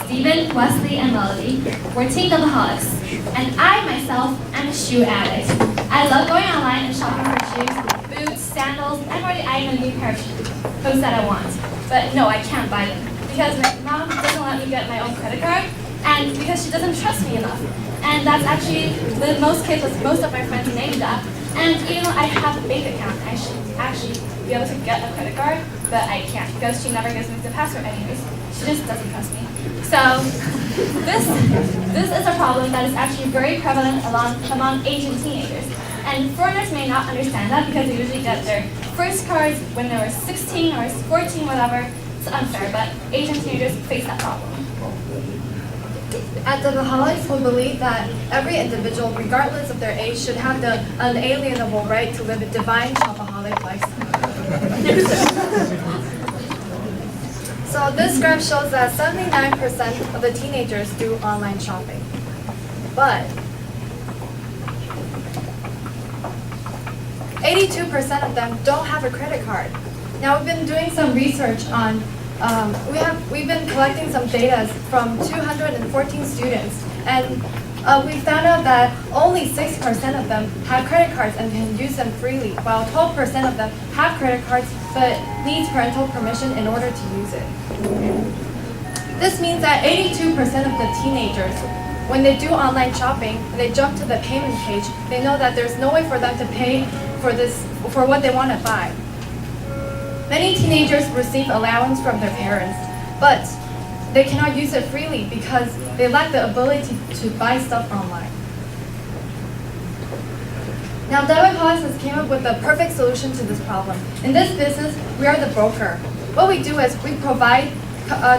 Stephen, Wesley, and Melody were teen alcoholics, and I myself am a shoe addict. I love going online and shopping for shoes, boots, sandals, and already I have a new pair of shoes, those that I want. But no, I can't buy them because my mom doesn't let me get my own credit card, and because she doesn't trust me enough. And that's actually the most case with most of my friends in Asia. And even though I have a bank account, I should actually be able to get a credit card, but I can't because she never gives me the password anyways. She just doesn't trust me. So this is a problem that is actually very prevalent among Asian teenagers. And foreigners may not understand that because they usually get their first cards when they were 16 or 14, whatever. It's unfair, but Asian teenagers face that problem. At Alcoholics, we believe that every individual, regardless of their age, should have the unalienable right to live a divine shopaholic lifestyle. So this graph shows that 79% of the teenagers do online shopping. But 82% of them don't have a credit card. Now we've been doing some research on we've been collecting some data from 214 students, and we found out that only 6% of them have credit cards and can use them freely, while 12% of them have credit cards but needs parental permission in order to use it. This means that 82% of the teenagers, when they do online shopping and they jump to the payment page, they know that there's no way for them to pay for what they want to buy. Many teenagers receive allowance from their parents, but they cannot use it freely because they lack the ability to buy stuff online. Now, Alcoholics has came up with the perfect solution to this problem. In this business, we are the broker. What we do is we provide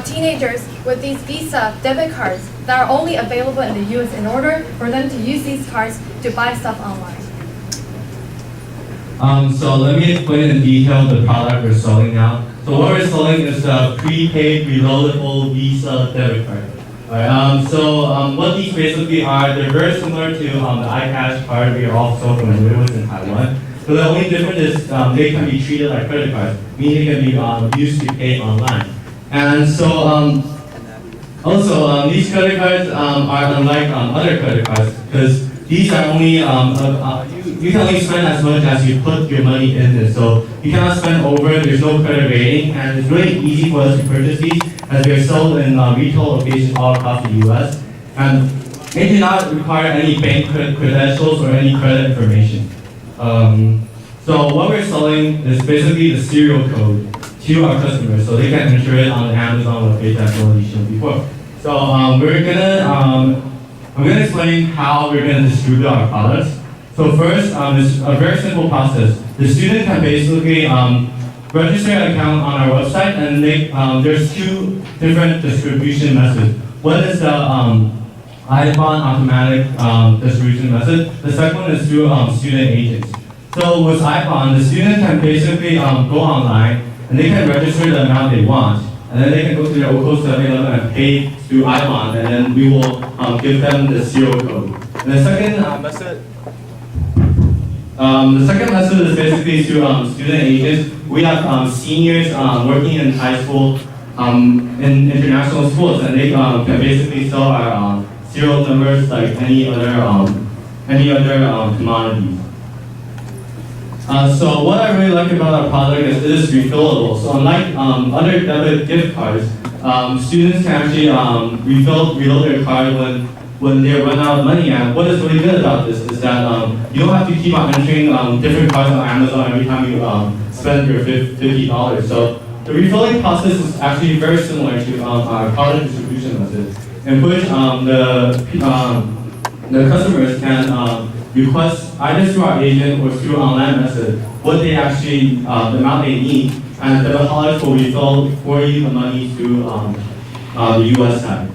teenagers with these Visa debit cards that are only available in the US in order for them to use these cards to buy stuff online. So let me explain in detail the product we're selling now. So what we're selling is a prepaid reloadable Visa debit card. Alright, what these basically are, they're very similar to the iCash card we are also familiar with in Taiwan. So the only difference is they can be treated like credit cards, meaning they can be used to pay online. And so also these credit cards are unlike other credit cards because these are only you can only spend as much as you put your money in it. So you cannot spend over, there's no credit rating, and it's really easy for us to purchase these as they're sold in retail locations all across the US. And they do not require any bank credentials or any credit information. So what we're selling is basically the serial code to our customers so they can enter it on the Amazon webpage as already shown before. So I'm gonna explain how we're gonna distribute our products. So first, it's a very simple process. The student can basically register an account on our website, and there's two different distribution methods. One is the iPhone automatic distribution method. The second one is through student agents. So with iPhone, the student can basically go online and they can register the amount they want, and then they can go to their local 7-Eleven and pay through iPhone, and then we will give them the serial code. And the second method is basically through student agents. We have seniors working in high school, in international schools, and they can basically sell our serial numbers like any other commodities. So what I really like about our product is it is refillable. So unlike other debit gift cards, students can actually reload their card when they run out of money. And what is really good about this is that you don't have to keep on entering different cards on Amazon every time you spend your $50. So the refilling process is actually very similar to our product distribution method, in which the customers can request either through our agent or through online method what they actually, the amount they need, and the alcoholics will refill for you the money through the US side.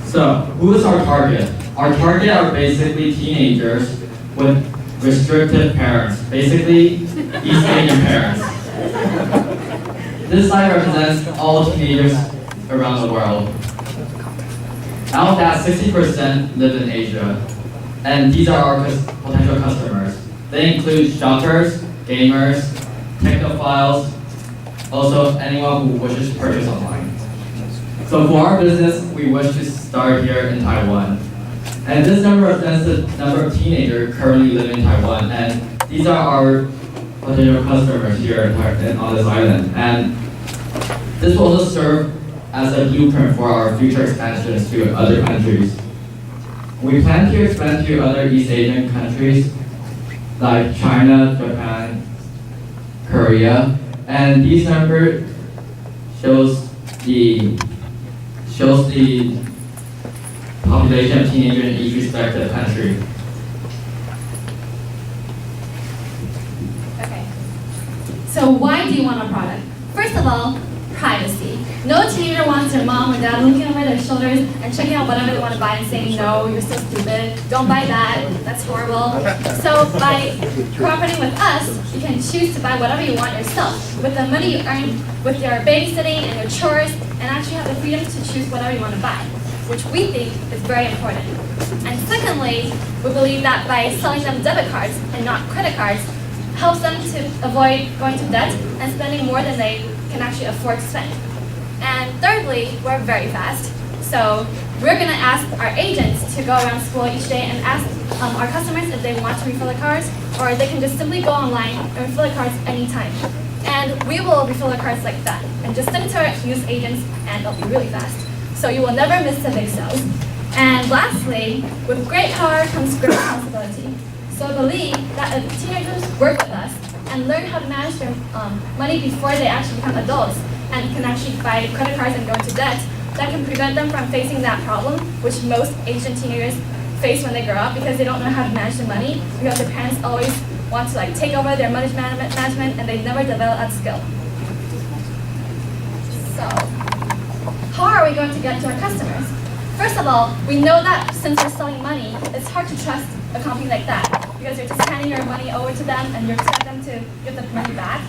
So, who is our target? Our target are basically teenagers with restricted parents, basically East Asian parents. This slide represents all teenagers around the world. Out of that, 60% live in Asia, and these are our potential customers. They include shoppers, gamers, technophiles, also anyone who wishes to purchase online. So for our business, we wish to start here in Taiwan. And this number represents the number of teenagers currently living in Taiwan. And these are our potential customers here on this island. And this will also serve as a blueprint for our future expansions to other countries. We plan to expand to other East Asian countries like China, Japan, Korea, and these numbers shows the population of teenagers in each respective country. Okay. So why do you want a product? First of all, privacy. No teenager wants their mom or dad looking over their shoulders and checking out whatever they want to buy and saying, no, you're so stupid, don't buy that, that's horrible. So by cooperating with us, you can choose to buy whatever you want yourself. With the money you earn with your babysitting and your chores, and actually have the freedom to choose whatever you want to buy, which we think is very important. And secondly, we believe that by selling them debit cards and not credit cards, helps them to avoid going to debt and spending more than they can actually afford to spend. And thirdly, we're very fast. So we're going to ask our agents to go around school each day and ask our customers if they want to refill the cards, or they can just simply go online and refill the cards anytime. And we will refill the cards like that, and just send it to our news agents, and it'll be really fast. So you will never miss the big sales. And lastly, with great power comes great responsibility. So believe that if teenagers work with us and learn how to manage their money before they actually become adults and can actually buy credit cards and go into debt, that can prevent them from facing that problem, which most Asian teenagers face when they grow up because they don't know how to manage their money because their parents always want to take over their money management and they never develop that skill. So, how are we going to get to our customers? First of all, we know that since we're selling money, it's hard to trust a company like that because you're just handing your money over to them and you expect them to give the money back.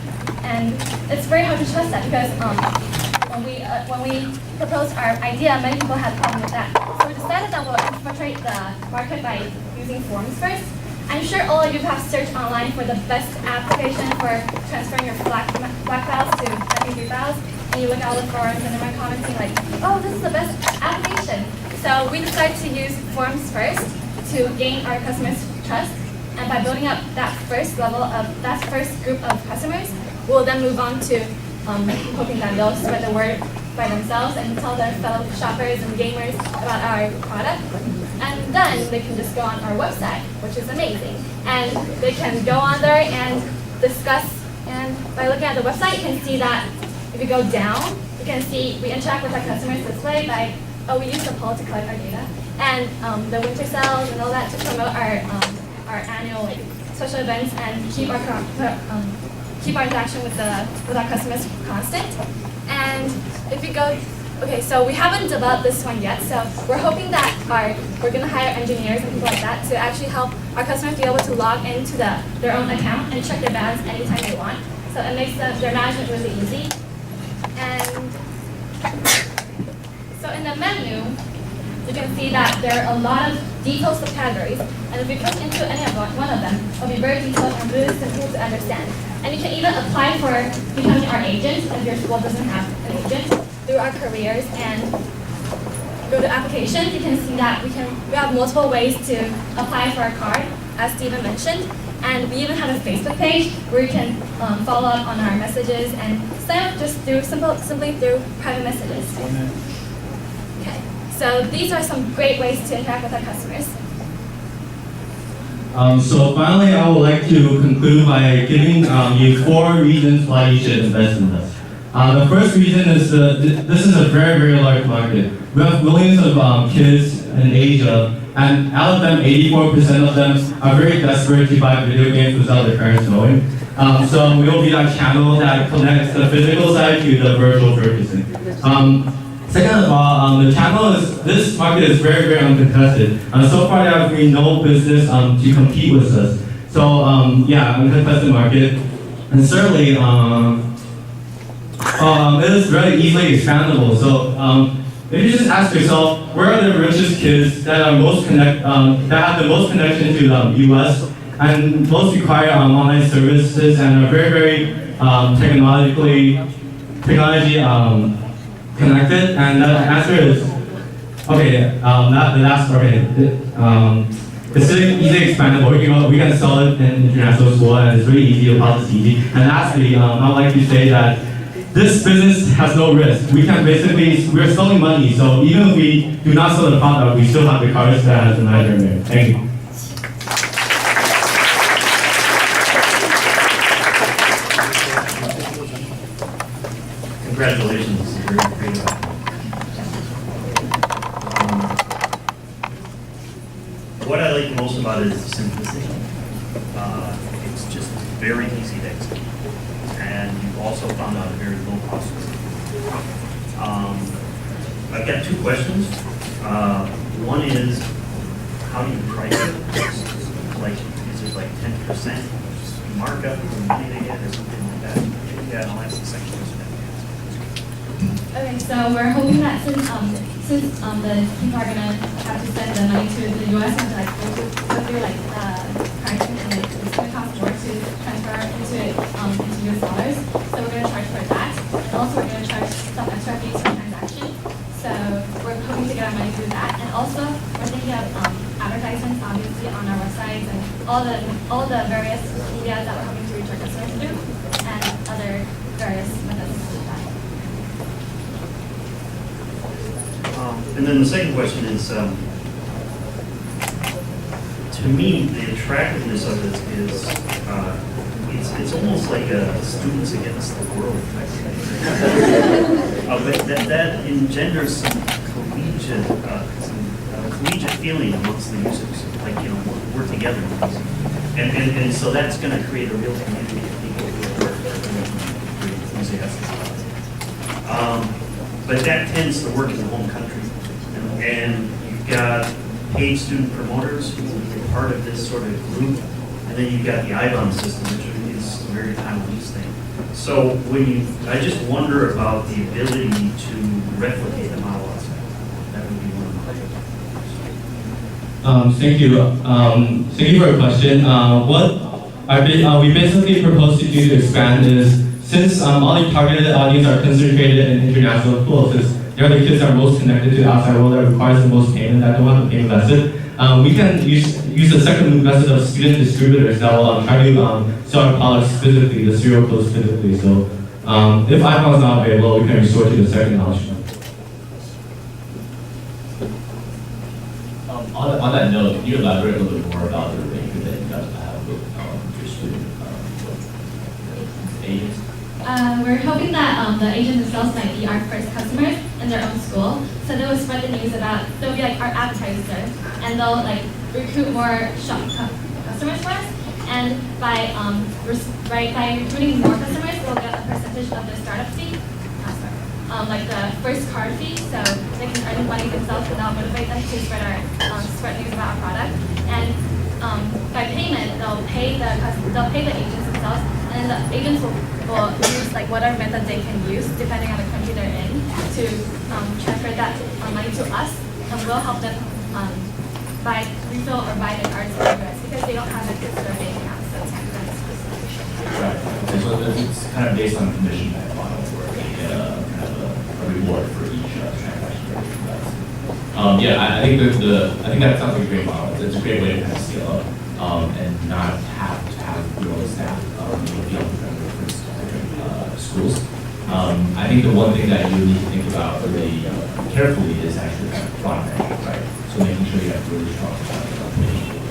And it's very hard to trust that because when we proposed our idea, many people had a problem with that. So we decided that we'll infiltrate the market by using forms first. I'm sure all of you have searched online for the best application for transferring your black files to MP3 files. And you look at all the forums and everyone commenting like, oh, this is the best application. So we decided to use forms first to gain our customers' trust. And by building up that first group of customers, we'll then move on to hoping that they'll spread the word by themselves and tell their fellow shoppers and gamers about our product. And then they can just go on our website, which is amazing. And they can go on there and discuss. And by looking at the website, you can see that if you go down, you can see we interact with our customers this way by, we use the poll to collect our data. And the winter sales and all that to promote our annual social events and keep our interaction with our customers constant. And if you go, okay, so we haven't developed this one yet, so we're hoping that we're going to hire engineers and people like that to actually help our customers be able to log into their own account and check their balance anytime they want. So it makes their management really easy. And so in the menu, you can see that there are a lot of detailed subcategories, and if you click into any of one of them, it'll be very detailed and really simple to understand. And you can even apply for becoming our agent if your school doesn't have an agent through our careers. And go to applications, you can see that we have multiple ways to apply for a card, as Steven mentioned. And we even have a Facebook page where you can follow up on our messages and sign up just simply through private messages. Okay, so these are some great ways to interact with our customers. So finally, I would like to conclude by giving you 4 reasons why you should invest in us. The first reason is this is a very, very large market. We have millions of kids in Asia, and out of them, 84% of them are very desperate to buy video games without their parents knowing. So we will be that channel that connects the physical side to the virtual purchasing. Second of all, this market is very, very uncontested. So far there has been no business to compete with us. So yeah, uncontested market. And thirdly, it is very easily expandable. So if you just ask yourself, where are the richest kids that are that have the most connection to the US and most require online services and are very, very technology connected? And the answer is, okay, not the last, okay, it's really easy expandable. We can sell it in international school and it's really easy, the process is easy. And lastly, I'd like to say that this business has no risk. We can basically, we're selling money, so even if we do not sell the product, we still have the cards that has the manager in there. Thank you. Congratulations, this is very creative. What I like most about it is the simplicity. It's just very easy to execute. And you've also found out a very low cost. I've got two questions. One is, how do you price it? Like, is it like 10% markup for the money they get or something like that? Yeah, I'll ask the second question. Okay, so we're hoping that since the people are gonna have to send the money to the US and like go through like pricing and like it's gonna cost more to transfer into US dollars. So we're gonna charge for that. And also we're gonna charge some extra fees per transaction. So we're hoping to get our money through that. And also we're thinking of advertisements obviously on our websites and all the various media that we're hoping to reach our customers through and other various methods to do that. And then the second question is, to me, the attractiveness of it is, it's almost like a students against the world type thing. But that engenders some collegiate feeling amongst the users, like, you know, we're together. And so that's going to create a real community of people who are very enthusiastic about it. But that tends to work in the home country. And you've got paid student promoters who are part of this sort of group. And then you've got the IBAN system, which is a very time-release thing. So I just wonder about the ability to replicate the model outside. That would be one of my questions. Thank you. Thank you for your question. What we basically propose to do to expand is, since all the targeted audience are concentrated in international schools, they're the kids that are most connected to the outside world, that requires the most payment, that don't have the payment method. We can use the second method of student distributors that will try to sell our products physically, the serial codes physically. So if iPhone is not available, we can resort to the second option. On that note, can you elaborate a little bit more about the arrangement that you guys have with your student agents? We're hoping that the agents themselves might be our first customers in their own school. So they will spread the news about, they'll be like our advertisers, and they'll like recruit more customers for us. And by recruiting more customers, we'll get a percentage of the startup fee, like the first card fee, so they can earn money themselves and that'll motivate them to spread news about our product. And by payment, they'll pay the agents themselves, and the agents will use like whatever method they can use depending on the country they're in to transfer that money to us, and we'll help them refill or buy the cards in the US because they don't have access to their bank account. So Right. Okay, so it's kind of based on a commission type model where they get kind of a reward for each transaction. Yeah, I think that sounds like a great model. It's a great way to kind of scale up and not have to have your own staff different schools. I think the one thing that you need to think about really carefully is actually kind of product management, right? So making sure you have really strong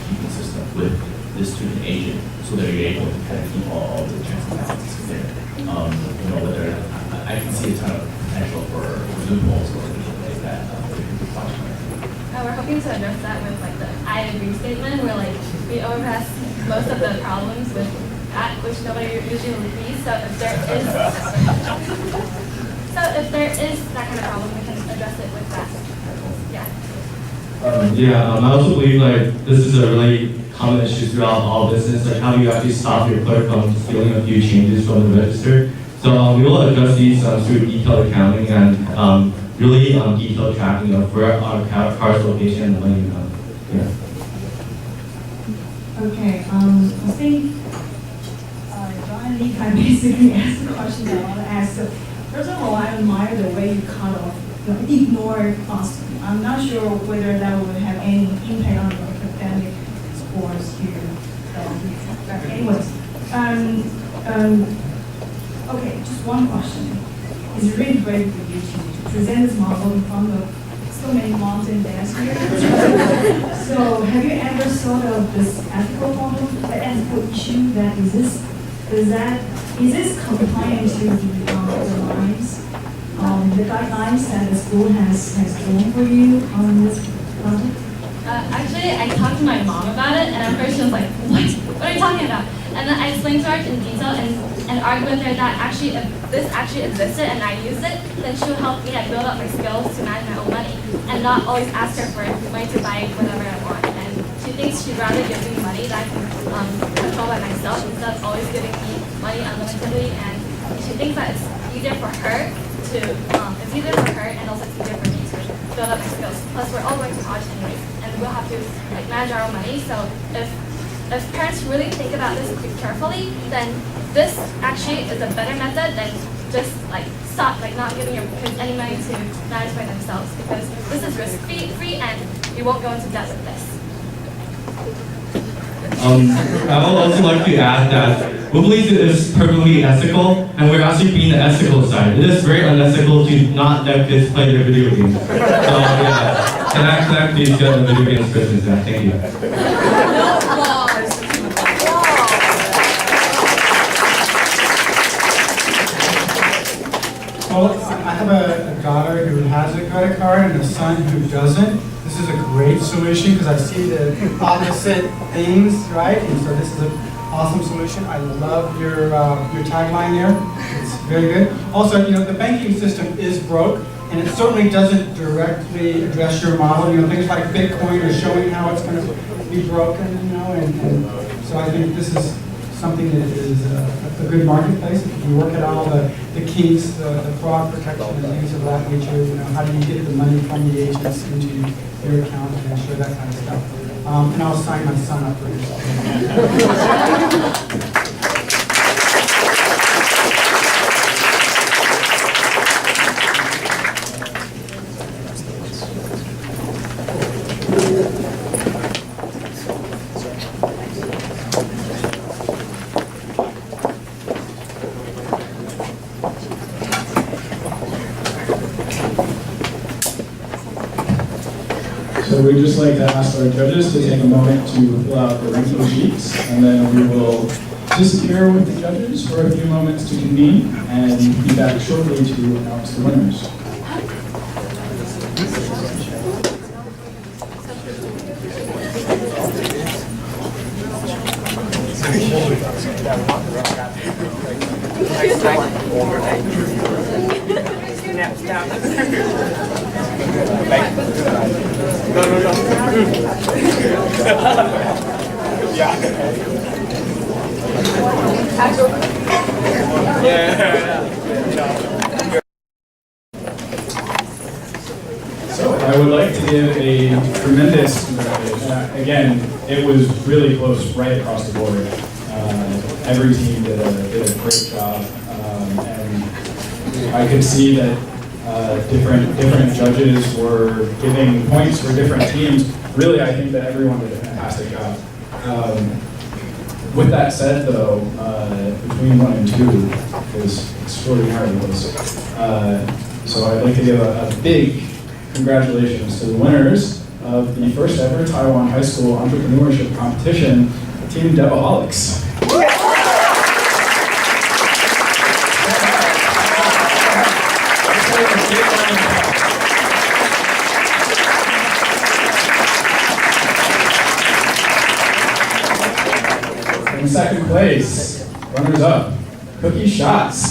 keeping system with the student agent so that you're able to kind of keep all the checks and balances there. You know, whether I can see a ton of potential for loopholes or things like that. we're hoping to address that with like the I agree statement, where like we overpass most of the problems with that, which nobody usually reads. So if there is that kind of problem, we can address it with that. Yeah. I also believe like this is a really common issue throughout all business. Like how do you actually stop your clerk from stealing a few changes from the register? So we will address these through detailed accounting and really detailed tracking of where our car's location and money. Yeah. Okay. I think John Lee kind of basically asked the question that I want to ask. So First of all, I admire the way you cut off, ignore Austin. I'm not sure whether that would have any impact on your academic scores here. But anyways, okay, just one question. It's really great for you to present this model in front of so many moms and dads here. So have you ever thought of this ethical problem, the ethical issue that exists? Is this compliant to the lines, the guidelines that the school has drawn for you on this project? Actually, I talked to my mom about it, and at first she was like, "What? What are you talking about?" And then I explained to her in detail and argued with her that actually, if this actually existed and I used it, then she would help me build up my skills to manage my own money and not always ask her for money to buy whatever I want. And she thinks she'd rather give me money that I can control by myself instead of always giving me money unlimitedly. And she thinks that it's easier for her and also it's easier for me to build up my skills. Plus, we're all going to college anyways, and we'll have to manage our own money. So if parents really think about this carefully, then this actually is a better method than just not giving your kids any money to manage by themselves, because this is risk-free and you won't go into debt with this. I would also like to add that we believe it is perfectly ethical, and we're actually being the ethical side. It is very unethical to not let kids play their video games. So yeah, can I please get the video games business? Yeah, thank you. Well, I have a daughter who has a credit card and a son who doesn't. This is a great solution because I see the opposite things, right? And so this is an awesome solution. I love your tagline there. It's very good. Also, the banking system is broke, and it certainly doesn't directly address your model. Things like Bitcoin are showing how it's going to be broken, and so I think this is something that is a good marketplace. If you work at all the kinks, the fraud protection and things of that nature, how do you get the money from the agents into your account and ensure that kind of stuff. And I'll sign my son up for this. So we'd just like to ask our judges to take a moment to fill out the ranking sheets, and then we will disappear with the judges for a few moments to convene and be back shortly to announce the winners. So I would like to give a tremendous congratulations. Again, it was really close right across the board. Every team did a great job, and I could see that different judges were giving points for different teams. Really, I think that everyone did a fantastic job. With that said, though, between 1 and 2 was extraordinarily close. So I'd like to give a big congratulations to the winners of the first ever Taiwan High School Entrepreneurship Competition, Team Devaholics. In second place, runners up, Cookie Shots.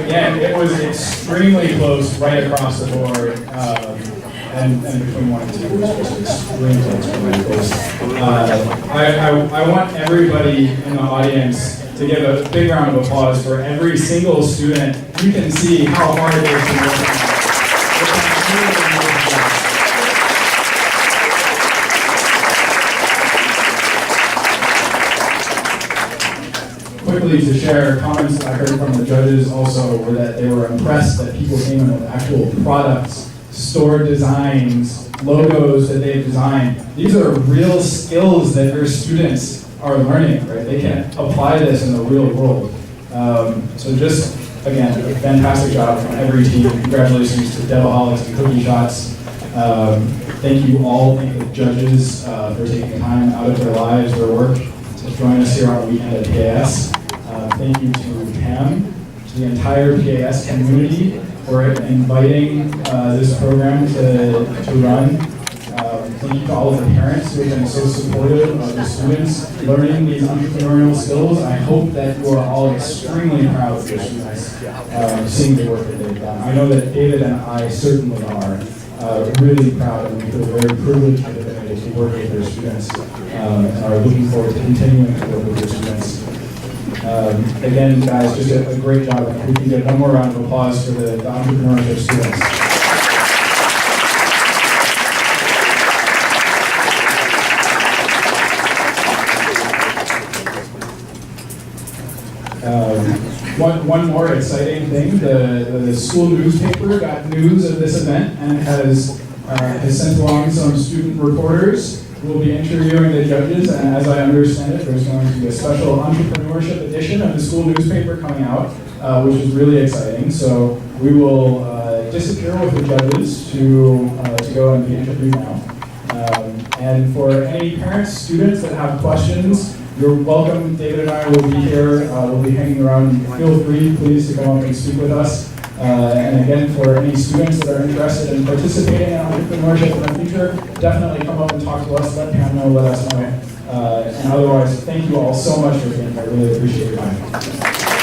Again, it was extremely close right across the board, and between 1 and 2 it was just extremely close. I want everybody in the audience to give a big round of applause for every single student. You can see how hard it is to work on. quickly to share comments that I heard from the judges also were that they were impressed that people came in with actual products, store designs, logos that they've designed. These are real skills that your students are learning, right? They can apply this in the real world. So just, again, a fantastic job from every team. Congratulations to Devaholics and Cookie Shots. Thank you all, thank the judges for taking time out of their lives, their work, to join us here on the weekend at PAS. Thank you to Pam, to the entire PAS community for inviting this program to run. Thank you to all of the parents who have been so supportive of the students learning these entrepreneurial skills. I hope that you are all extremely proud of your students, seeing the work that they've done. I know that David and I certainly are really proud, and we feel very privileged to have been able to work with their students and are looking forward to continuing to work with their students. Again, guys, just a great job. And we can get one more round of applause for the entrepreneurship students. One more exciting thing, the school newspaper got news of this event and has sent along some student reporters who will be interviewing the judges, and as I understand it, there's going to be a special entrepreneurship edition of the school newspaper coming out, which is really exciting. So we will disappear with the judges to go and be interviewed now. And for any parents, students that have questions, you're welcome. David and I will be here. We'll be hanging around. Feel free, please, to come up and speak with us. And again, for any students that are interested in participating in entrepreneurship in the future, definitely come up and talk to us. Let Pam know, let us know. And otherwise, thank you all so much for being here. I really appreciate your time.